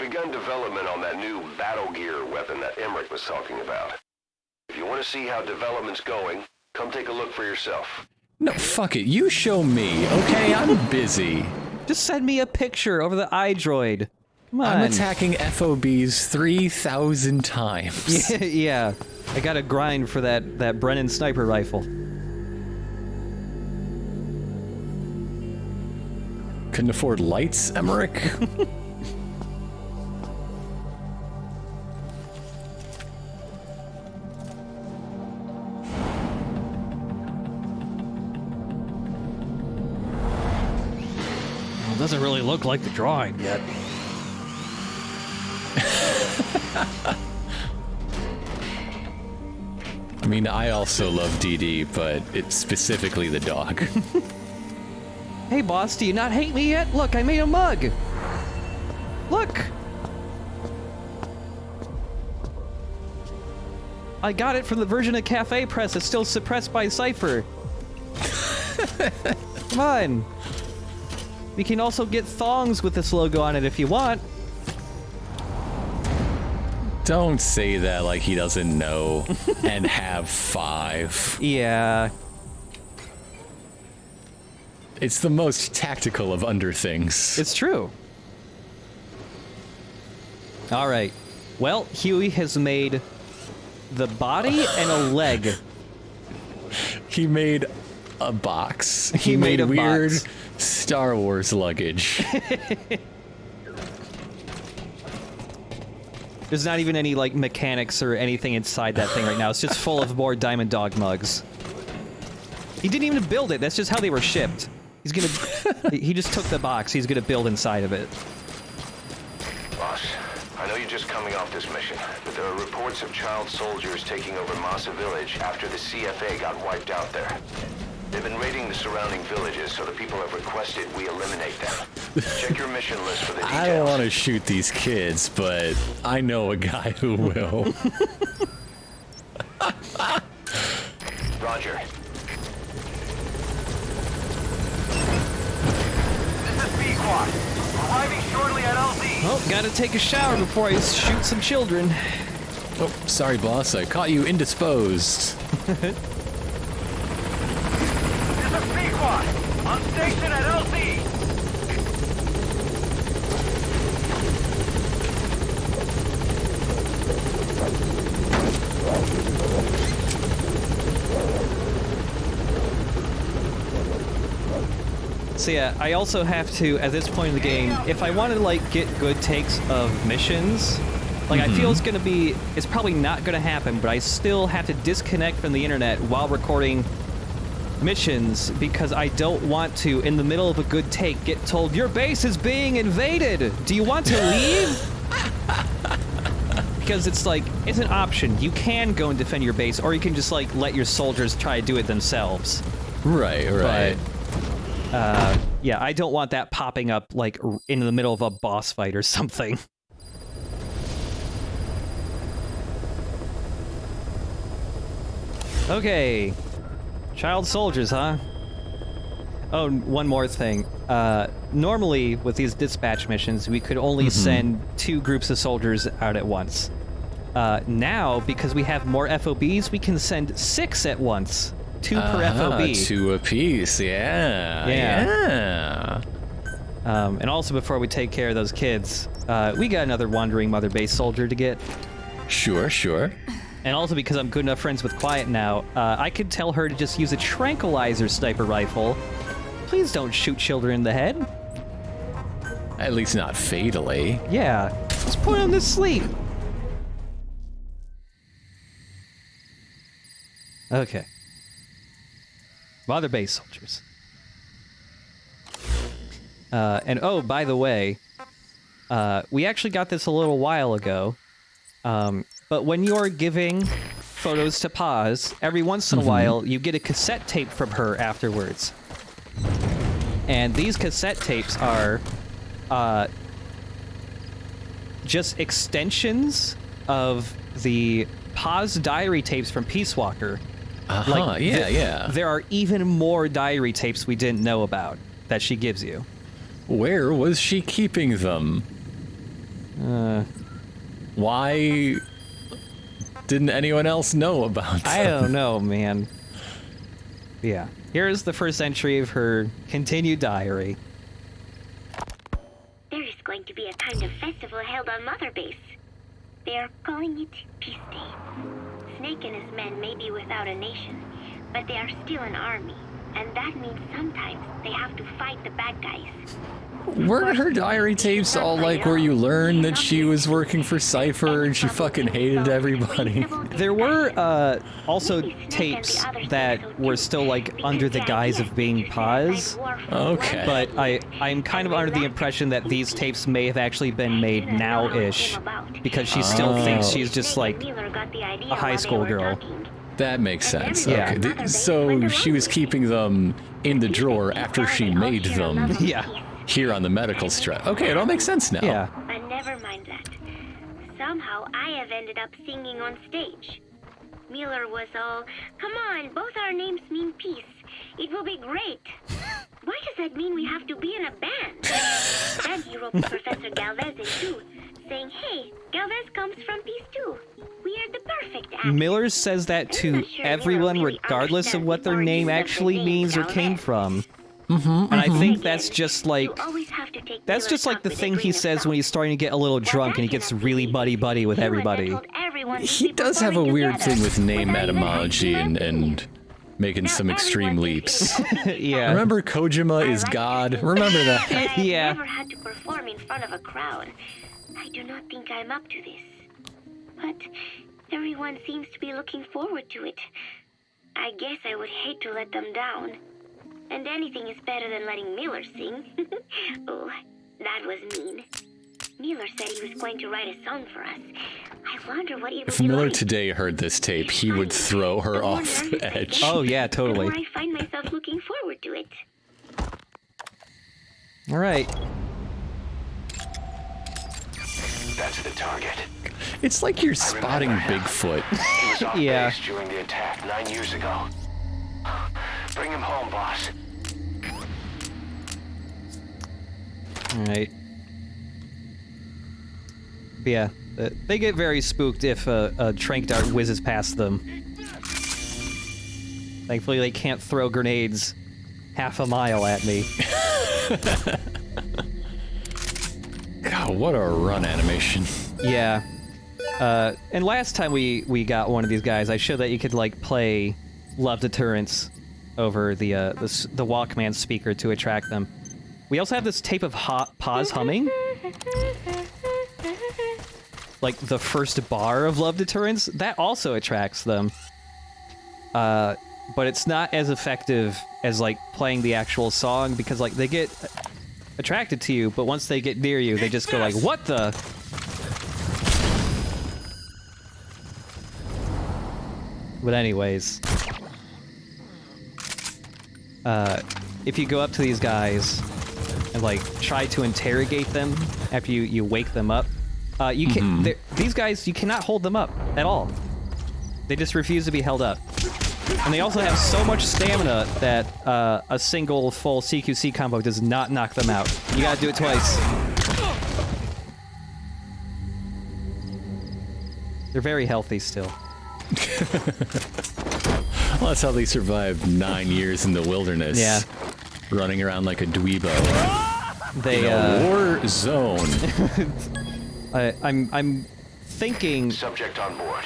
begun development on that new battle gear weapon that Emmerich was talking about. If you want to see how development's going, come take a look for yourself. No, fuck it. You show me, okay? I'm busy. Just send me a picture over the iDroid. Come on. I'm attacking FOBs 3,000 times. Yeah. I gotta grind for that Brennan sniper rifle. Couldn't afford lights, Emmerich? It doesn't really look like the drawing yet. I mean, I also love DD, but it's specifically the dog. Hey boss, do you not hate me yet? Look, I made a mug! Look! I got it from the version of Cafe Press that's still suppressed by Cypher. Come on! We can also get thongs with this logo on it if you want. Don't say that like he doesn't know and have 5. Yeah. It's the most tactical of under things. It's true. Alright. Well, Huey has made the body and a leg. He made a box. He made a weird box. Star Wars luggage. There's not even any, like, mechanics or anything inside that thing right now. It's just full of more Diamond Dog mugs. He didn't even build it. That's just how they were shipped. He's gonna... he just took the box. He's gonna build inside of it. Boss, I know you're just coming off this mission, but there are reports of child soldiers taking over Massa Village after the CFA got wiped out there. They've been raiding the surrounding villages, so the people have requested we eliminate them. Check your mission list for the details. I don't want to shoot these kids, but I know a guy who will. Roger. This is B-Quad. Arriving shortly at LZ. Oh, gotta take a shower before I shoot some children. Oh, sorry, boss. I caught you indisposed. On station at LZ! So yeah, I also have to, at this point in the game, if I want to, like, get good takes of missions, like, I feel it's probably not gonna happen, but I still have to disconnect from the internet while recording missions because I don't want to, in the middle of a good take, get told, your base is being invaded! Do you want to leave? Because it's like, it's an option. You can go and defend your base, or you can just, like, let your soldiers try to do it themselves. Right. But, yeah, I don't want that popping up, like, in the middle of a boss fight or something. Okay. Child soldiers, huh? Oh, one more thing. Normally, with these dispatch missions, we could only send 2 groups of soldiers out at once. Now, because we have more FOBs, we can send 6 at once. 2 per FOB. 2 apiece, yeah. And also, before we take care of those kids, we got another wandering mother base soldier to get. Sure. And also because I'm good enough friends with Quiet now, I could tell her to just use a tranquilizer sniper rifle. Please don't shoot children in the head. At least not fatally. Yeah, just put them to sleep. Okay. Mother base soldiers. And oh, by the way, we actually got this a little while ago. But when you're giving photos to Paz, every once in a while, you get a cassette tape from her afterwards. And these cassette tapes are just extensions of the Paz diary tapes from Peace Walker. Yeah. There are even more diary tapes we didn't know about that she gives you. Where was she keeping them? Why didn't anyone else know about them? I don't know, man. Yeah. Here's the first entry of her continued diary. There is going to be a kind of festival held on Mother Base. They are calling it Peace Day. Snake and his men may be without a nation, but they are still an army. And that means sometimes they have to fight the bad guys. Weren't her diary tapes all like where you learn that she was working for Cypher and she fucking hated everybody? There were also tapes that were still like under the guise of being pause. Okay. But I'm kind of under the impression that these tapes may have actually been made now-ish because she still thinks she's just like a high school girl. That makes sense. Yeah. Okay. So she was keeping them in the drawer after she made them. Yeah. Here on the medical strap. Okay, it all makes sense now. Yeah. But never mind that. Somehow I have ended up singing on stage. Miller was all, "Come on, both our names mean peace. It will be great." Why does that mean we have to be in a band? And he wrote Professor Galvez in too, saying, "Hey, Galvez comes from peace too. We are the perfect act." Miller says that to everyone regardless of what their name actually means or came from. And I think that's just like the thing he says when he's starting to get a little drunk and he gets really buddy-buddy with everybody. He does have a weird thing with name etymology and making some extreme leaps. Yeah. Remember Kojima is God? Remember that? Yeah. I never had to perform in front of a crowd. I do not think I'm up to this. But everyone seems to be looking forward to it. I guess I would hate to let them down. And anything is better than letting Miller sing. Oh, that was mean. Miller said he was going to write a song for us. I wonder what it would If be Miller like. today heard this tape, he would throw her off the edge. Oh, yeah, totally. The more I find myself looking forward to it. All right. That's the target. It's like you're spotting Bigfoot. He was off Yeah. base during the attack 9 years ago. Bring him home, boss. All right. But yeah, they get very spooked if a trank dart whizzes past them. Thankfully, they can't throw grenades half a mile at me. God, what a run animation. Yeah. And last time we got one of these guys, I showed that you could like play Love Deterrence over the Walkman speaker to attract them. We also have this tape of pause humming. Like the first bar of Love Deterrence, that also attracts them. But it's not as effective as like playing the actual song because like they get attracted to you, but once they get near you, they just go like, "What the?" But anyways, if you go up to these guys and like try to interrogate them after you wake them up, you can. These guys, you cannot hold them up at all. They just refuse to be held up, and they also have so much stamina that a single full CQC combo does not knock them out. You gotta do it twice. They're very healthy still. Well, that's how they survived 9 years in the wilderness. Yeah. Running around like a dweebo. They In a war zone. I'm thinking. Subject on board.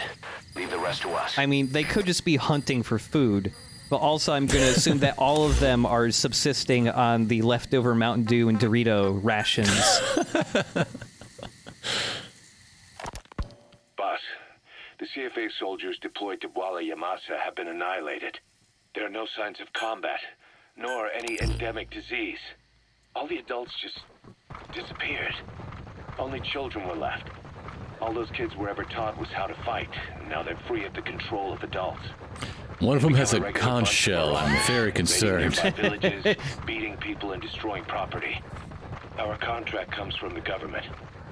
Leave the rest to us. I mean, they could just be hunting for food, but also I'm going to assume that all of them are subsisting on the leftover Mountain Dew and Dorito rations. Boss, the CFA soldiers deployed to Walla Yamasa have been annihilated. There are no signs of combat, nor any endemic disease. All the adults just disappeared. Only children were left. All those kids were ever taught was how to fight, and now they're free at the control of adults. One of them has a conch shell. I'm very concerned. Raiding nearby villages, beating people and destroying property. Our contract comes from the government.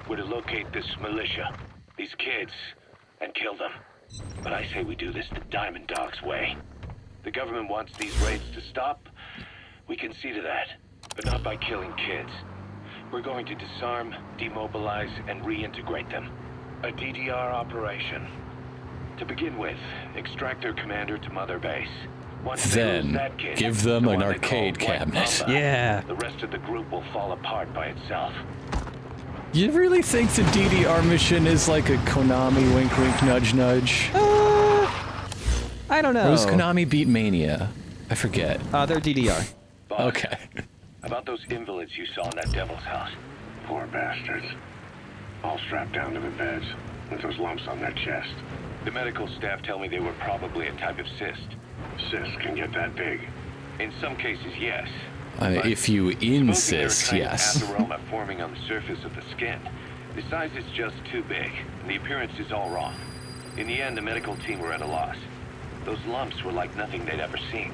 We're to locate this militia, these kids, and kill them. But I say we do this the Diamond Dog's way. The government wants these raids to stop. We can see to that, but not by killing kids. We're going to disarm, demobilize, and reintegrate them. A DDR operation. To begin with, extract their commander to Mother Base. Once they lose that kid, give them the an one they arcade call White cabinet. Mamba, Yeah. the rest of the group will fall apart by itself. You really think the DDR mission is like a Konami wink wink nudge nudge? I don't know. Or was Konami beat Mania? I forget. They're DDR. Boss, Okay. about those invalids you saw in that devil's house. Poor bastards. All strapped down to the beds, with those lumps on their chest. The medical staff tell me they were probably a type of cyst. Cysts can get that big. In some cases, yes. If you insist, yes. Atheroma forming on the surface of the skin. The size is just too big, and the appearance is all wrong. In the end, the medical team were at a loss. Those lumps were like nothing they'd ever seen.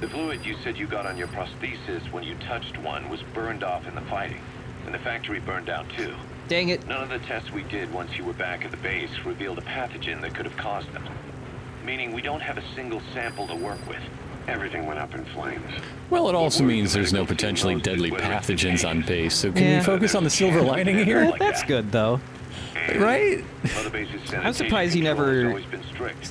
The fluid you said you got on your prosthesis when you touched one was burned off in the fighting, and the factory burned down too. Dang it. None of the tests we did once you were back at the base revealed a pathogen that could have caused them. Meaning we don't have a single sample to work with. Everything went up in flames. Well, it also means there's no potentially deadly pathogens on base, so can you focus on the silver lining here? That's good, though. Right? I'm surprised you never...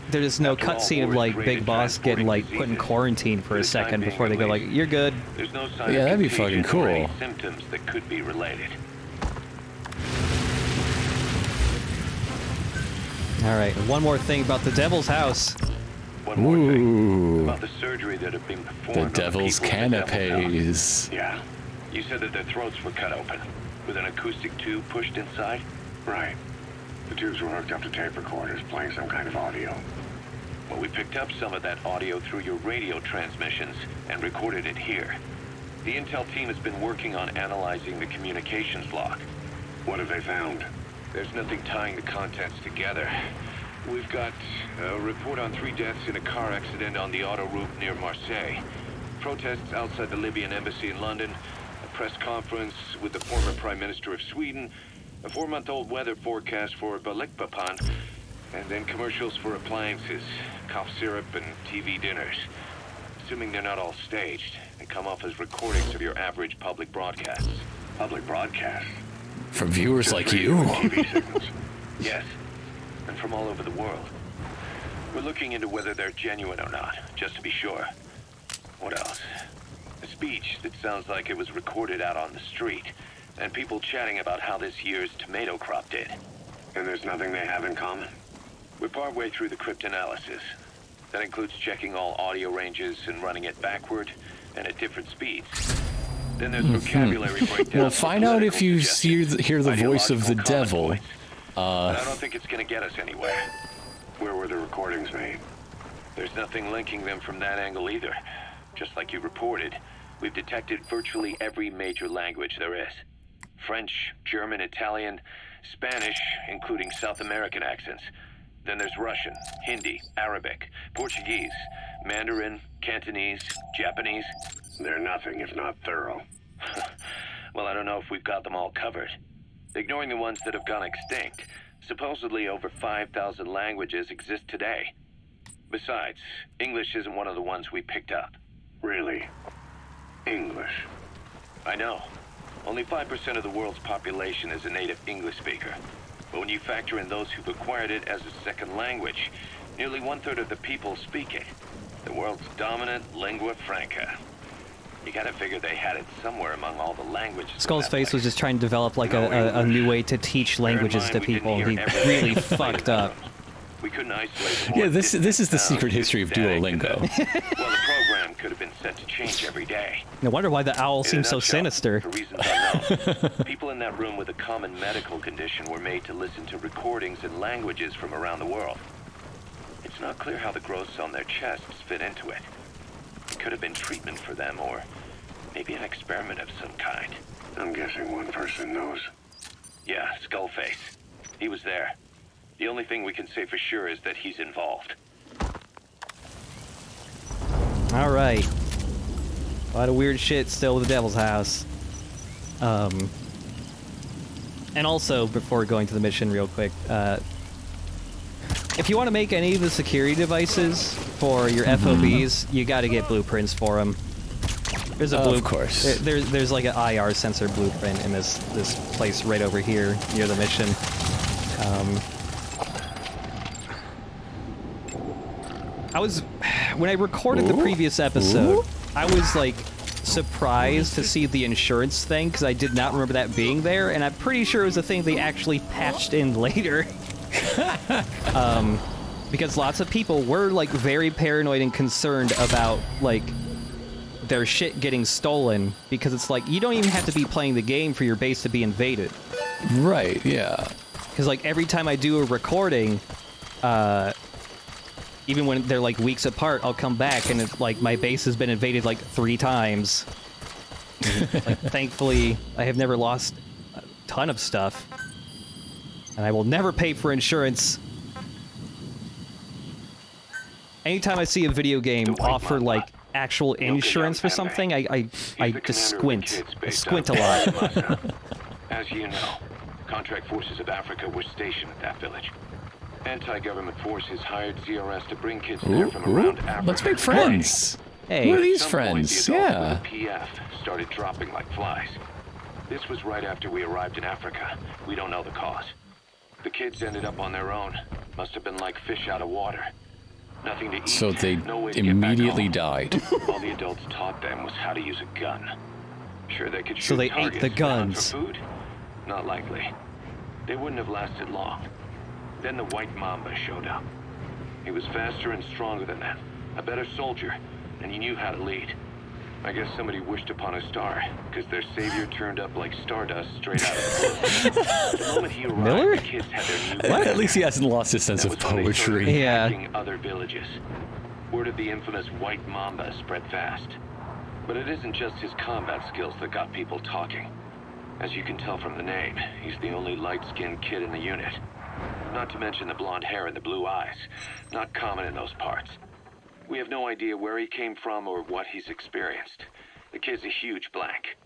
There's no cutscene of, like, Big Boss getting, like, put in quarantine for a second before they go, like, you're good. There's no sign Yeah, of that'd be contagion fucking or any cool. symptoms that could be related. Alright, one more thing about the Devil's House. One more thing Ooh. about the surgery that had been performed The on devil's people in the Devil's House. canapes. Yeah, You said that their throats were cut open, with an acoustic tube pushed inside? right. The tubes were hooked up to tape recorders, playing some kind of audio. Well, we picked up some of that audio through your radio transmissions and recorded it here. The intel team has been working on analyzing the communications log. What have they found? There's nothing tying the contents together. We've got a report on 3 deaths in a car accident on the autoroute near Marseille. Protests outside the Libyan embassy in London. A press conference with the former Prime Minister of Sweden. A 4-month-old weather forecast for Balikpapan. And then commercials for appliances, cough syrup, and TV dinners. Assuming they're not all staged, they come off as recordings of your average public broadcasts. Public broadcasts. From viewers like Radio you. and TV signals. Yes, and from all over the world. We're looking into whether they're genuine or not, just to be sure. What else? A speech that sounds like it was recorded out on the street, and people chatting about how this year's tomato crop did. And there's nothing they have in common? We're partway through the cryptanalysis. That includes checking all audio ranges and running it backward and at different speeds. Then there's vocabulary breakdowns. Well, find out if you hear the voice of the ideological devil. common points. But I don't think it's gonna get us anywhere. Where were the recordings made? There's nothing linking them from that angle either. Just like you reported, we've detected virtually every major language there is. French, German, Italian, Spanish, including South American accents. Then there's Russian, Hindi, Arabic, Portuguese, Mandarin, Cantonese, Japanese. They're nothing if not thorough. Well, I don't know if we've got them all covered. Ignoring the ones that have gone extinct, supposedly over 5,000 languages exist today. Besides, English isn't one of the ones we picked up. Really? English? I know. Only 5% of the world's population is a native English speaker. But when you factor in those who've acquired it as a second language, nearly 1/3 of the people speak it. The world's dominant lingua franca. You gotta figure they had it somewhere among all the languages. Skull's face was just trying to develop, like, a new way to teach languages to people, and he really fucked up. We couldn't isolate Yeah, this is the secret history of Duolingo. Well, the program could have been set to change every day. No wonder why the owl In a seems so nutshell, sinister. For reasons unknown, people in that room with a common medical condition were made to listen to recordings in languages from around the world. It's not clear how the growths on their chests fit into it. It could have been treatment for them, or maybe an experiment of some kind. I'm guessing one person knows. Yeah, Skullface. He was there. The only thing we can say for sure is that he's involved. All right. A lot of weird shit still with the Devil's House. And also, before going to the mission real quick, if you want to make any of the security devices for your FOBs, you got to get blueprints for them. There's a Of course. There's like an IR sensor blueprint in this place right over here near the mission. When I recorded the previous episode, I was like surprised to see the insurance thing because I did not remember that being there, and I'm pretty sure it was a thing they actually patched in later. Because lots of people were like very paranoid and concerned about like their shit getting stolen, because it's like you don't even have to be playing the game for your base to be invaded. Right, yeah. Because like every time I do a recording, even when they're like weeks apart, I'll come back and it's like my base has been invaded like 3 times. Like, thankfully, I have never lost a ton of stuff, and I will never pay for insurance. Anytime I see a video game offer like actual insurance for something, I just squint. I squint a lot. As you know, contract forces of Africa were stationed at that village. Anti-government forces hired CRS to bring kids there from around Africa. Let's make friends. Hey. Who are these At some point, friends? the adults Yeah. with the PF started dropping like flies. This was right after we arrived in Africa. We don't know the cause. The kids ended up on their own. Must have been like fish out of water. Nothing to eat. So they no way to get back immediately home. died. All the adults taught them was how to use a gun. Sure, they could shoot So they ate targets, the but not guns. for food? Not likely. They wouldn't have lasted long. Then the white Mamba showed up. He was faster and stronger than them, a better soldier, and he knew how to lead. I guess somebody wished upon a star, because their savior turned up like stardust straight out of the blue. The moment he arrived, Miller? the kids had their new At least he hasn't lost his sense that of was when they started poetry. Yeah. attacking other villages. Word of the infamous White Mamba spread fast. But it isn't just his combat skills that got people talking. As you can tell from the name, he's the only light-skinned kid in the unit. Not to mention the blonde hair and the blue eyes. Not common in those parts. We have no idea where he came from or what he's experienced. The kid's a huge blank.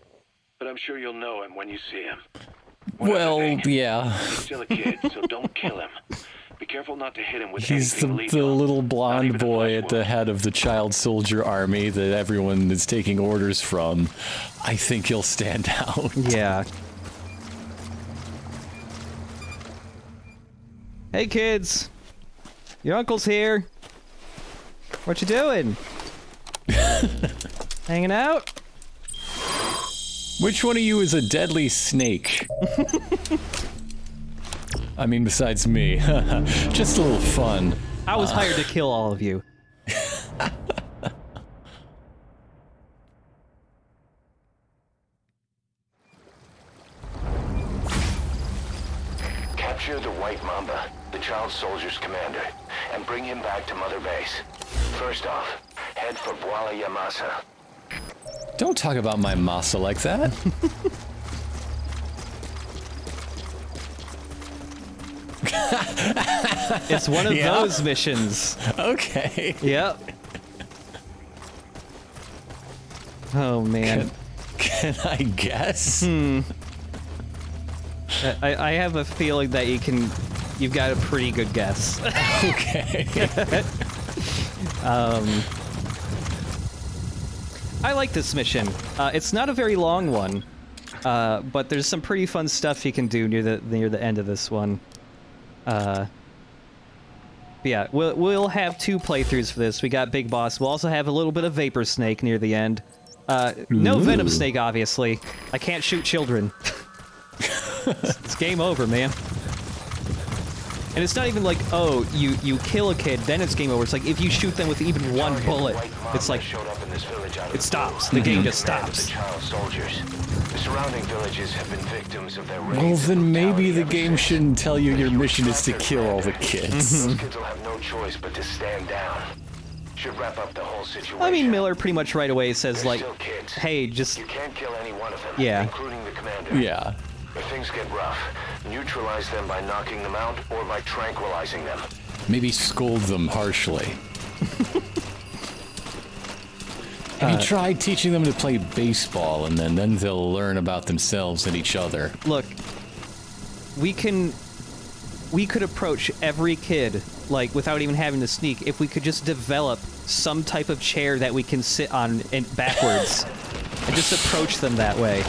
But I'm sure you'll know him when you see him. One other Well, thing, yeah. he's still a kid, so don't kill him. Be careful not to hit him with He's anything the lethal. little Not blonde even a boy flesh at the wound. head of the child soldier army that everyone is taking orders from. I think he'll stand out. Yeah. Hey kids, your uncle's here. What you doing? Hanging out? Which one of you is a deadly snake? I mean, besides me. Just a little fun. I was hired to kill all of you. Capture the White Mamba, the child soldier's commander, and bring him back to Mother Base. First off, head for Bwala Yamasa. Don't talk about my masa like that. It's one of Yeah? those missions. Okay. Yep. Oh man. Can I guess? I have a feeling that you've got a pretty good guess. Okay. I like this mission. It's not a very long one, but there's some pretty fun stuff you can do near the end of this one. But yeah, we'll have 2 playthroughs for this. We got Big Boss. We'll also have a little bit of Vapor Snake near the end. No Venom Snake, obviously. I can't shoot children. It's game over, man. And it's not even like, oh, you kill a kid, then it's game over. It's like, if you shoot them with even one bullet, it's like, it stops. The game just stops. The child soldiers. The surrounding villages have been victims of their raids. Well, and then maybe brutality the ever game since. shouldn't tell you your If you mission is to extract kill their all the commander, kids. Those kids will have no choice but to stand down. Should wrap up the whole situation. I mean, Miller pretty much right away says, They're like, still kids. hey, just, You can't kill any one of them, Yeah. including the commander. Yeah. If things get rough, neutralize them by knocking them out or by tranquilizing them. Maybe scold them harshly. Have you tried teaching them to play baseball, and then they'll learn about themselves and each other? look, we could approach every kid, like, without even having to sneak, if we could just develop some type of chair that we can sit on and backwards. and just approach them that way.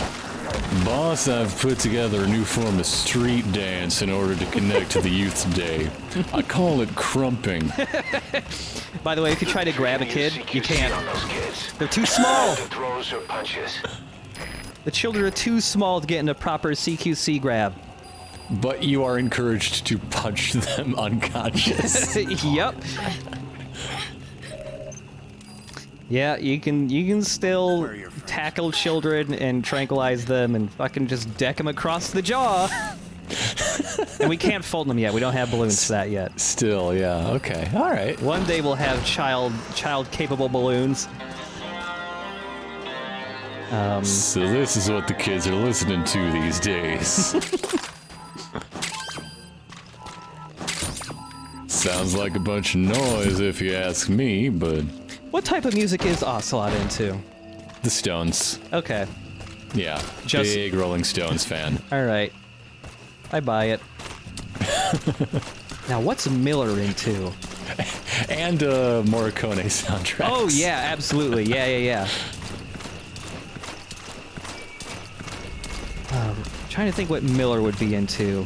Boss, I've put together a new form of street dance in order to connect to the youth today. I call it crumping. By the way, if you try to grab a kid, you can't. On those kids. They're too small. To throws or punches. The children are too small to get in a proper CQC grab. But you are encouraged to punch them unconscious. Yep. Yeah, you can still tackle children and tranquilize them and fucking just deck them across the jaw. And we can't fold them yet. We don't have balloons for that yet. Still, yeah, okay, all right. One day we'll have child-capable balloons. So this is what the kids are listening to these days. Sounds like a bunch of noise if you ask me, but... What type of music is Ocelot into? The Stones. Okay. Yeah, Just- big Rolling Stones fan. All right. I buy it. Now, what's Miller into? And Morricone soundtracks. Oh, yeah, absolutely. Yeah. Trying to think what Miller would be into.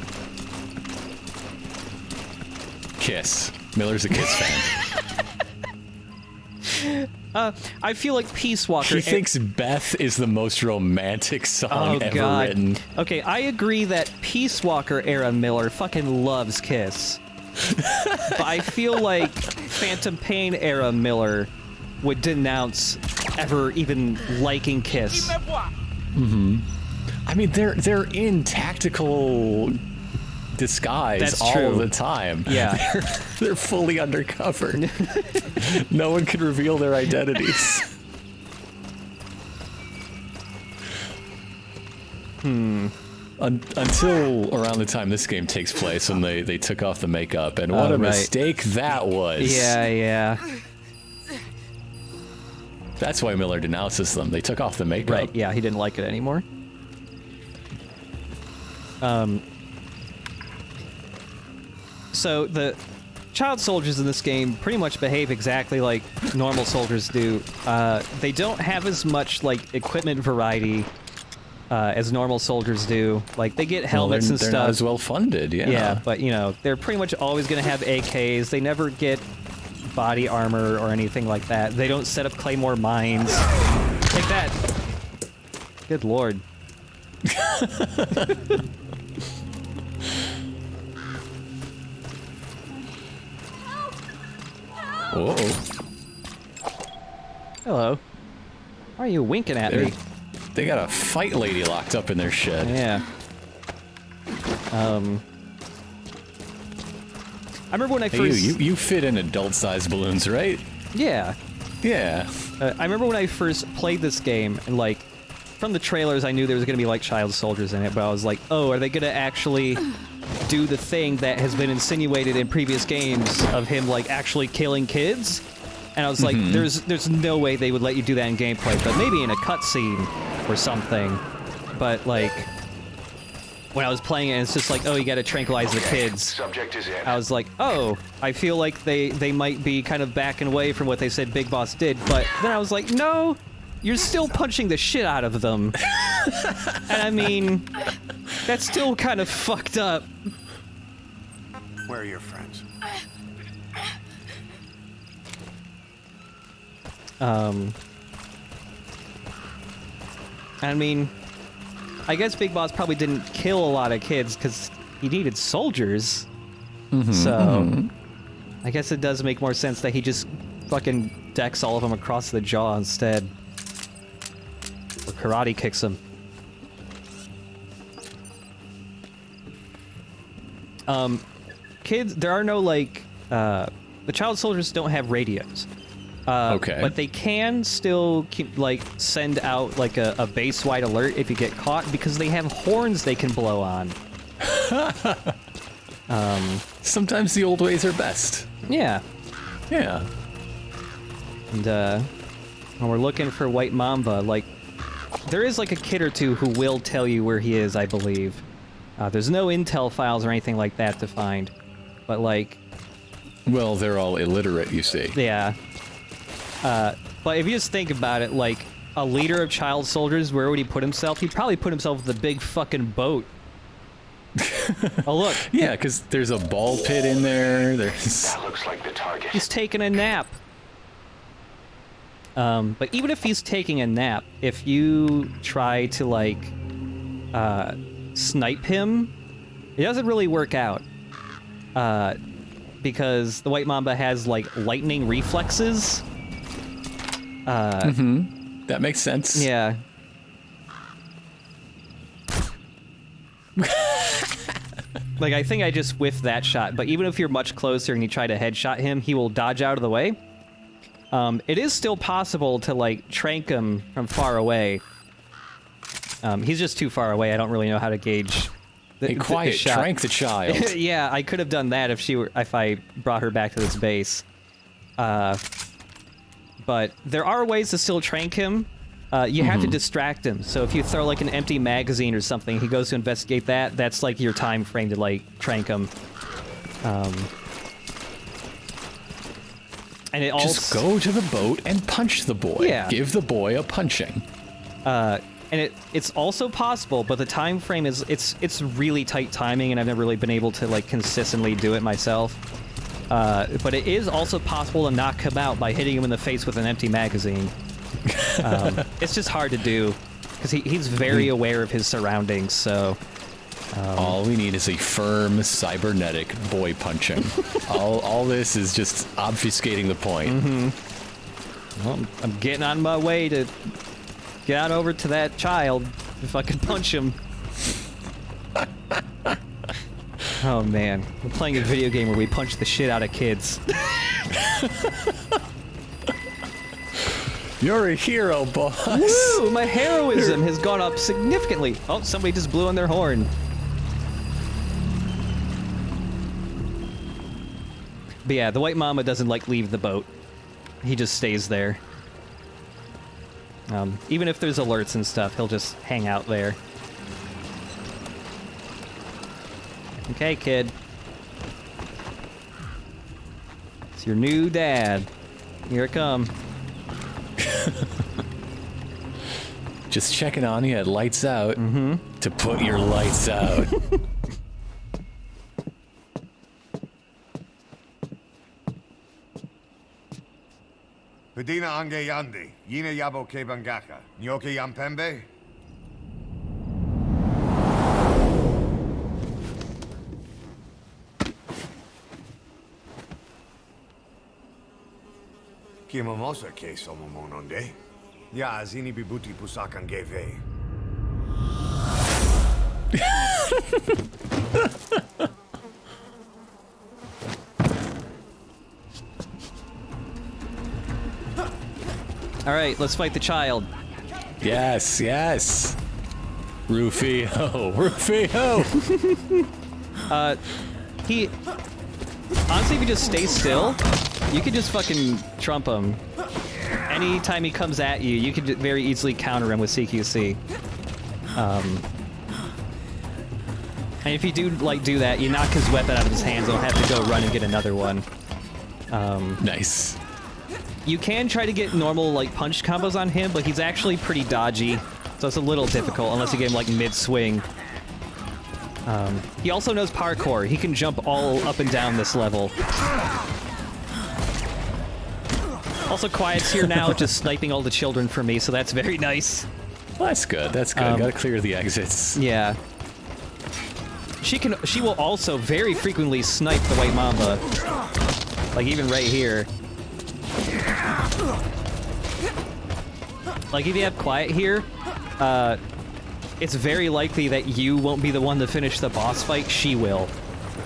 Kiss. Miller's a Kiss fan. I feel like Peace Walker... He thinks Beth is the most romantic song ever written. Okay, I agree that Peace Walker era Miller fucking loves Kiss. But I feel like Phantom Pain era Miller would denounce ever even liking Kiss. Mm-hmm. I mean, they're in tactical disguise That's all true. the time. Yeah. They're fully undercover. No one can reveal their identities. Until around the time this game takes place, when they took off the makeup, and what a mistake that was. Yeah. That's why Miller denounces them. They took off the makeup. Right, yeah, he didn't like it anymore. So the child soldiers in this game pretty much behave exactly like normal soldiers do. They don't have as much like equipment variety as normal soldiers do. Like they get helmets and they're stuff. Not as well funded, yeah. Yeah, but you know they're pretty much always going to have AKs. They never get body armor or anything like that. They don't set up claymore mines like that. Good lord. Uh-oh. Hello. Why are you winking at me? They got a fight lady locked up in their shed. Yeah. I remember when I Hey, first... you fit in adult-sized balloons, right? Yeah. Yeah. I remember when I first played this game, and like, from the trailers I knew there was going to be like child soldiers in it, but I was like, oh, are they going to actually do the thing that has been insinuated in previous games of him like actually killing kids? And I was like, there's no way they would let you do that in gameplay, but maybe in a cutscene or something. But like, when I was playing it, it's just like, oh, you gotta tranquilize the kids. Subject is in. I was like, oh, I feel like they might be kind of backing away from what they said Big Boss did, but then I was like, no, you're still punching the shit out of them. And I mean, that's still kind of fucked up. Where are your friends? I mean, I guess Big Boss probably didn't kill a lot of kids because he needed soldiers. So, I guess it does make more sense that he just fucking decks all of them across the jaw instead. Or karate kicks them. Kids, there are no, like, the child soldiers don't have radios. Okay. But they can still keep, like, send out, like, a base-wide alert if you get caught, because they have horns they can blow on. Sometimes the old ways are best. Yeah. Yeah. And, when we're looking for White Mamba, like, there is, like, a kid or two who will tell you where he is, I believe. There's no intel files or anything like that to find. But, like... Well, they're all illiterate, you see. Yeah. But if you just think about it, like, a leader of child soldiers, where would he put himself? He'd probably put himself with the big fucking boat. Oh, look. Yeah, because there's a ball pit in there. There's... That looks like the target. He's taking a nap. But even if he's taking a nap, if you try to, like, snipe him, it doesn't really work out. Because the white mamba has, like, lightning reflexes. That makes sense. Yeah. Like, I think I just whiffed that shot, but even if you're much closer and you try to headshot him, he will dodge out of the way. It is still possible to, like, trank him from far away. He's just too far away. I don't really know how to gauge Hey, quiet, the shot. trank the child. Yeah, I could have done that if I brought her back to this base. But there are ways to still trank him. You have to distract him. So if you throw, like, an empty magazine or something, he goes to investigate that, that's, like, your time frame to, like, trank him. And it Just go to the boat and punch the boy. Yeah. Give the boy a punching. And it's also possible, but the time frame is it's really tight timing, and I've never really been able to, like, consistently do it myself. But it is also possible to knock him out by hitting him in the face with an empty magazine. It's just hard to do because he's very aware of his surroundings. So all we need is a firm cybernetic boy punching. all this is just obfuscating the point. Well, I'm getting on my way to get on over to that child if I can punch him. Oh man, we're playing a video game where we punch the shit out of kids. You're a hero, boss. Woo! My heroism has gone up significantly. Oh, somebody just blew on their horn. But yeah, the white mamba doesn't, like, leave the boat. He just stays there. Even if there's alerts and stuff, he'll just hang out there. Okay, kid. It's your new dad. Here I come. Just checking on you at lights out to put your lights out. Pedina ange yandi, yine yabo ke bangaka, nyoke yampembe? Kimamosa ke somomononde? Ya zini bibuti pusakan geve. All right, let's fight the child. Yes, yes. Rufio, Rufio. He... Honestly, if you just stay still, you could just fucking trump him. Anytime he comes at you, you could very easily counter him with CQC. And if you do, like, do that, you knock his weapon out of his hands and he'll have to go run and get another one. Nice. You can try to get normal, like, punch combos on him, but he's actually pretty dodgy, so it's a little difficult unless you get him, like, mid-swing. He also knows parkour. He can jump all up and down this level. Also, Quiet's here now, just sniping all the children for me, so that's very nice. Well, that's good. That's good. Gotta clear the exits. Yeah. She will also very frequently snipe the white mamba. Like, even right here. Like, if you have Quiet here, it's very likely that you won't be the one to finish the boss fight, she will.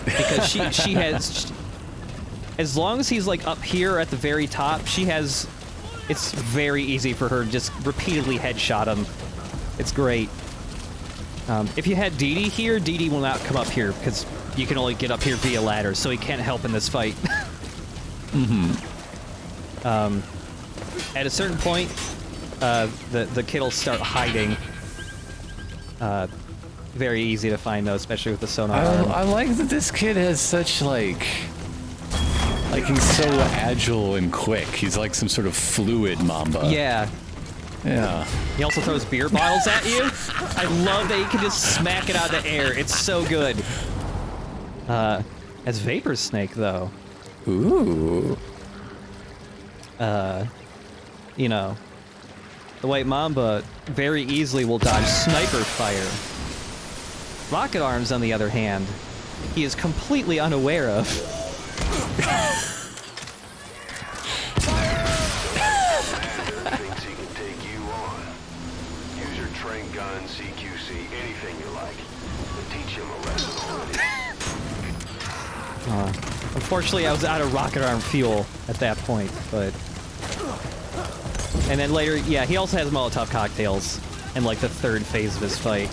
Because she has... As long as he's, like, up here at the very top, she has... It's very easy for her to just repeatedly headshot him. It's great. If you had Dee Dee here, Dee Dee will not come up here, because you can only get up here via ladder, so he can't help in this fight. At a certain point, the kid will start hiding. Very easy to find, though, especially with the sonar arm. I like that this kid has such, like, he's so agile and quick. He's like some sort of fluid Mamba. Yeah. Yeah. He also throws beer bottles at you. I love that he can just smack it out of the air. It's so good. As Vapor Snake, though. Ooh. You know, the White Mamba very easily will dodge sniper fire. Rocket Arms, on the other hand, he is completely unaware of. Thinks he can take you on. Use your train gun, CQC, anything you like. But teach him a lesson already. Unfortunately, I was out of rocket arm fuel at that point, but... And then later, yeah, he also has Molotov cocktails in, like, the third phase of his fight.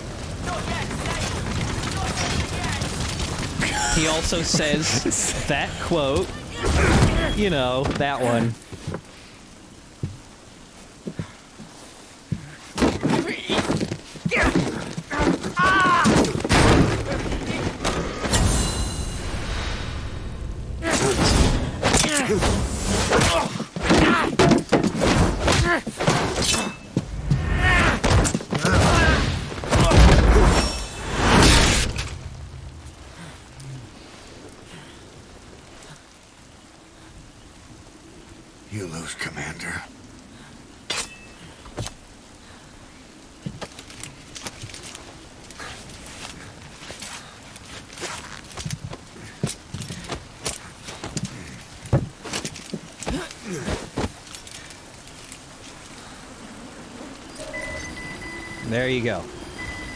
He also says that quote, you know, that one. You lose, Commander. There you go.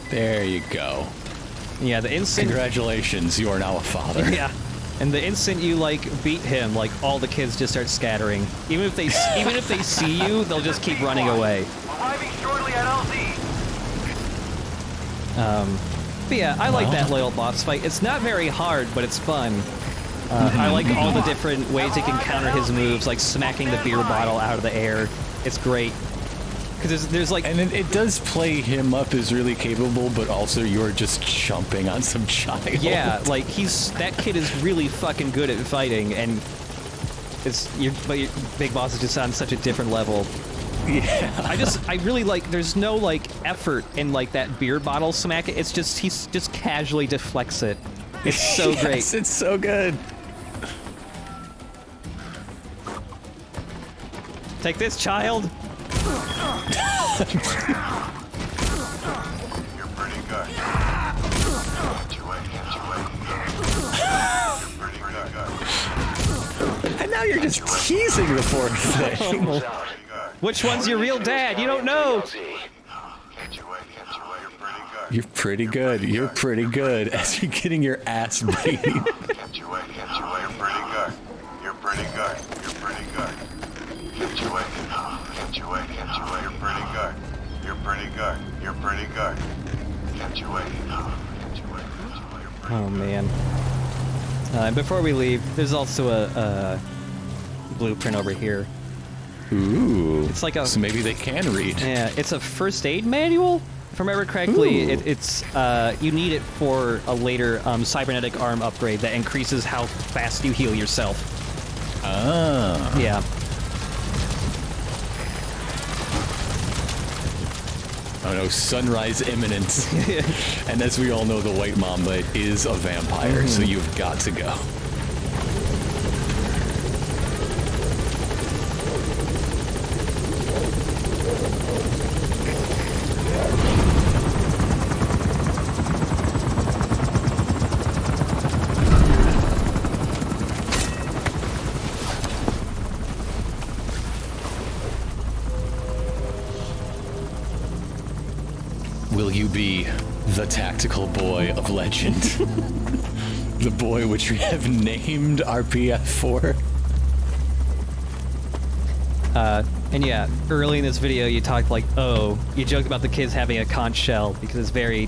There you go. Yeah, the instant... Congratulations, you are now a father. Yeah. And the instant you, like, beat him, like, all the kids just start scattering. Even if they see you, they'll just keep running away. Arriving shortly at LZ. But yeah, I like that little boss fight. It's not very hard, but it's fun. I like all the different ways he can counter his moves, like smacking the beer bottle out of the air. It's great. Because there's like... And it does play him up as really capable, but also you're just chomping on some child. Yeah, like, that kid is really fucking good at fighting, and but your Big Boss is just on such a different level. Yeah. I really like, there's no, like, effort in, like, that beer bottle smack. It's just, he just casually deflects it. It's so Yes, great. it's so good. Take this, child. You're pretty good. And now you're just teasing the poor thing. Which one's your real dad? You don't know. You're pretty good. You're pretty good as you're getting your ass beat. You're pretty good. You're pretty good. You're pretty good. You're pretty good. You're pretty good. You're pretty good. Oh, man. And before we leave, there's also a blueprint over here. Ooh. It's like a... So maybe they can read. Yeah, it's a first aid manual. If I remember correctly, it's you need it for a later cybernetic arm upgrade that increases how fast you heal yourself. Ah. Yeah. Oh no, sunrise imminent. And as we all know, the White Mamba is a vampire, so you've got to go. Will you be the tactical boy of legend? The boy which we have named RPF for? And yeah, early in this video you talked like, oh, you joked about the kids having a conch shell because it's very...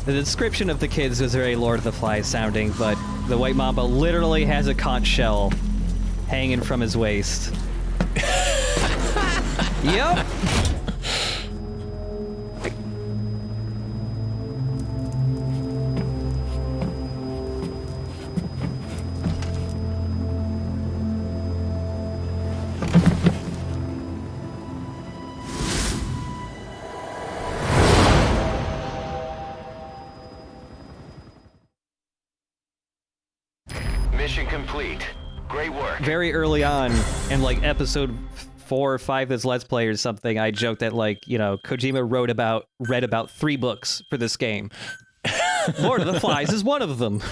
The description of the kids was very Lord of the Flies sounding, but the White Mamba literally has a conch shell hanging from his waist. Yep. Mission complete. Great work. Very early on, in like episode 4 or 5 of this Let's Play or something, I joked that like, you know, Kojima read about 3 books for this game. Lord of the Flies is one of them.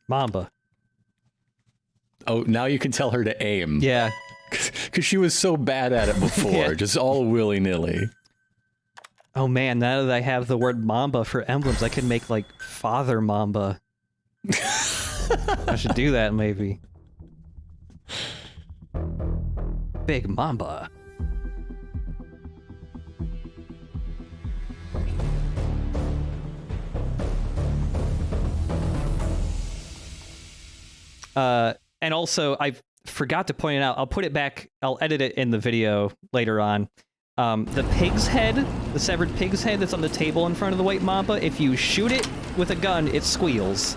Mamba. Oh, now you can tell her to aim. Yeah. Because she was so bad at it before, Yeah. just all willy-nilly. Oh man, now that I have the word Mamba for emblems, I could make like Father Mamba. I should do that maybe. Big Mamba. And also, I forgot to point it out. I'll put it back. I'll edit it in the video later on. The pig's head, the severed pig's head that's on the table in front of the white Mamba, if you shoot it with a gun, it squeals.